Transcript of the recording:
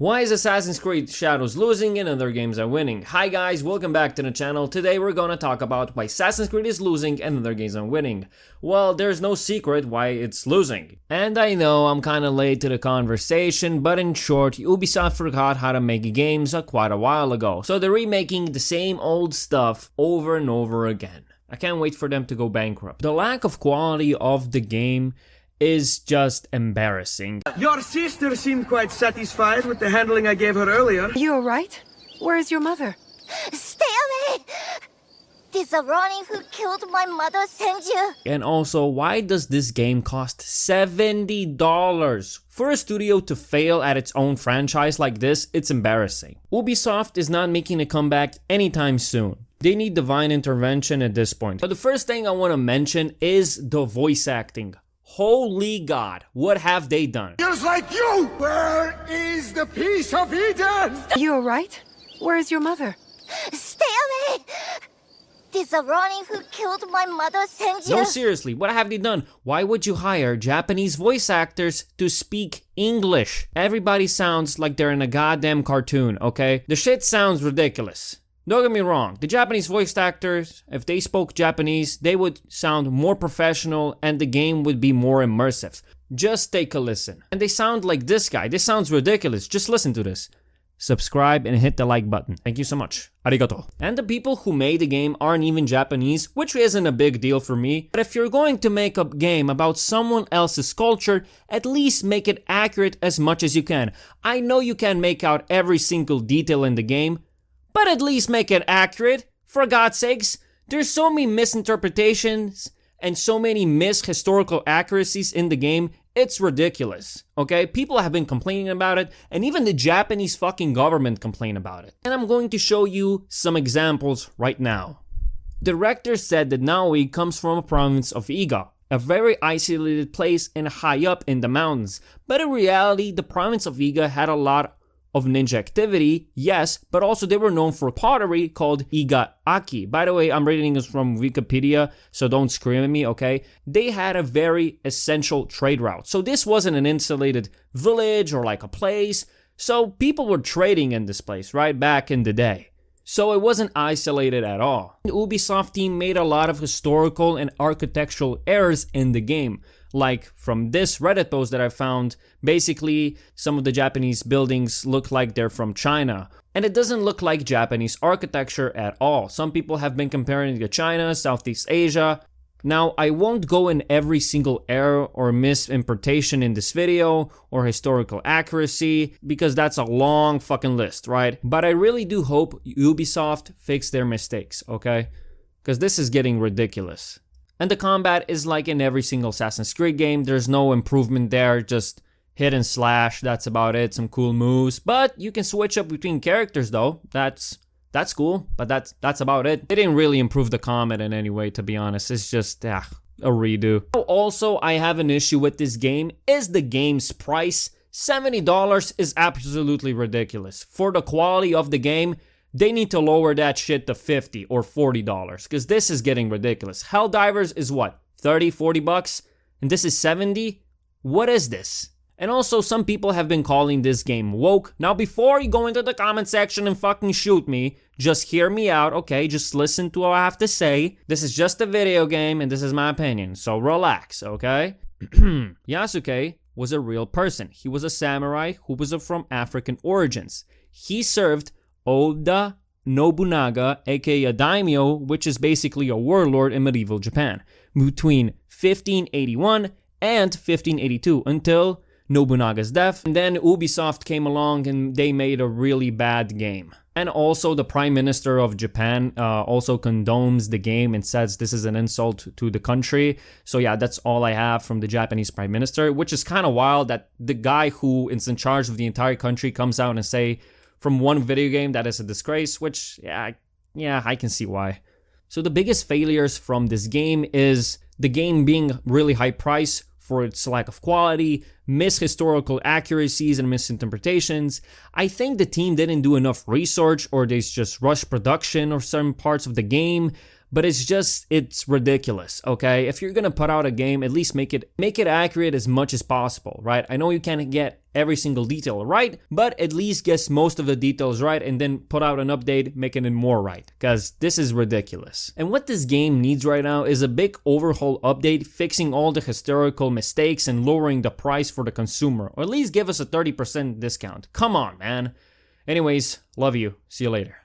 Why is Assassin's Creed Shadows losing and other games are winning? Hi guys, welcome back to the channel. Today we're gonna talk about why Assassin's Creed is losing and other games are winning. Well, there's no secret why it's losing. And I know I'm kinda late to the conversation, but in short, Ubisoft forgot how to make games quite a while ago. So they're remaking the same old stuff over and over again. I can't wait for them to go bankrupt. The lack of quality of the game is just embarrassing. Your sister seemed quite satisfied with the handling I gave her earlier. Are you alright? Where is your mother? Stay away! This Ronnie who killed my mother sent you. And also, why does this game cost $70? For a studio to fail at its own franchise like this, it's embarrassing. Ubisoft is not making a comeback anytime soon. They need divine intervention at this point. But the first thing I want to mention is the voice acting. Holy God, what have they done? Just like you! Where is the piece of Eden? Are you alright? Where is your mother? Stay away! This Ronnie who killed my mother sent you. No, seriously, what have they done? Why would you hire Japanese voice actors to speak English? Everybody sounds like they're in a goddamn cartoon, okay? The shit sounds ridiculous. Don't get me wrong, the Japanese voice actors, if they spoke Japanese, they would sound more professional and the game would be more immersive. Just take a listen. And they sound like this guy. This sounds ridiculous. Just listen to this. Subscribe and hit the like button. Thank you so much. Arigato. And the people who made the game aren't even Japanese, which isn't a big deal for me. But if you're going to make a game about someone else's culture, at least make it accurate as much as you can. I know you can't make out every single detail in the game, but at least make it accurate, for God's sakes. There's so many misinterpretations and so many historical accuracies in the game, it's ridiculous, okay? People have been complaining about it, and even the Japanese fucking government complained about it. And I'm going to show you some examples right now. The director said that Naui comes from a province of Iga, a very isolated place and high up in the mountains. But in reality, the province of Iga had a lot of ninja activity, yes, but also they were known for pottery called Iga-aki. By the way, I'm reading this from Wikipedia, so don't scream at me, okay? They had a very essential trade route. So this wasn't an insulated village or like a place. So people were trading in this place, right, back in the day. So it wasn't isolated at all. The Ubisoft team made a lot of historical and architectural errors in the game. Like from this Reddit post that I found, basically some of the Japanese buildings look like they're from China. And it doesn't look like Japanese architecture at all. Some people have been comparing it to China, Southeast Asia. Now, I won't go in every single error or misinterpretation in this video or historical accuracy because that's a long fucking list, right? But I really do hope Ubisoft fix their mistakes, okay? Because this is getting ridiculous. And the combat is like in every single Assassin's Creed game. There's no improvement there, just hit and slash, that's about it, some cool moves. But you can switch up between characters though, that's cool, but that's about it. They didn't really improve the combat in any way, to be honest. It's just, a redo. Also, I have an issue with this game, is the game's price. $70 is absolutely ridiculous. For the quality of the game, they need to lower that shit to $50 or $40 because this is getting ridiculous. Helldivers is what, 30, 40 bucks? And this is 70? What is this? And also, some people have been calling this game woke. Now, before you go into the comment section and fucking shoot me, just hear me out, okay? Just listen to what I have to say. This is just a video game and this is my opinion, so relax, okay? Yasuke was a real person. He was a samurai who was from African origins. He served Oda Nobunaga, aka a daimyo, which is basically a warlord in medieval Japan, between 1581 and 1582 until Nobunaga's death. And then Ubisoft came along and they made a really bad game. And also the Prime Minister of Japan also condones the game and says this is an insult to the country. So yeah, that's all I have from the Japanese Prime Minister, which is kind of wild that the guy who is in charge of the entire country comes out and say from one video game that is a disgrace, which, yeah, I can see why. So the biggest failures from this game is the game being really high price for its lack of quality, historical accuracies and misinterpretations. I think the team didn't do enough research or they just rushed production or some parts of the game. but it's ridiculous, okay? If you're gonna put out a game, at least make it accurate as much as possible, right? I know you can't get every single detail right, but at least guess most of the details right and then put out an update making it more right, because this is ridiculous. And what this game needs right now is a big overhaul update, fixing all the historical mistakes and lowering the price for the consumer, or at least give us a 30% discount. Come on, man. Anyways, love you. See you later.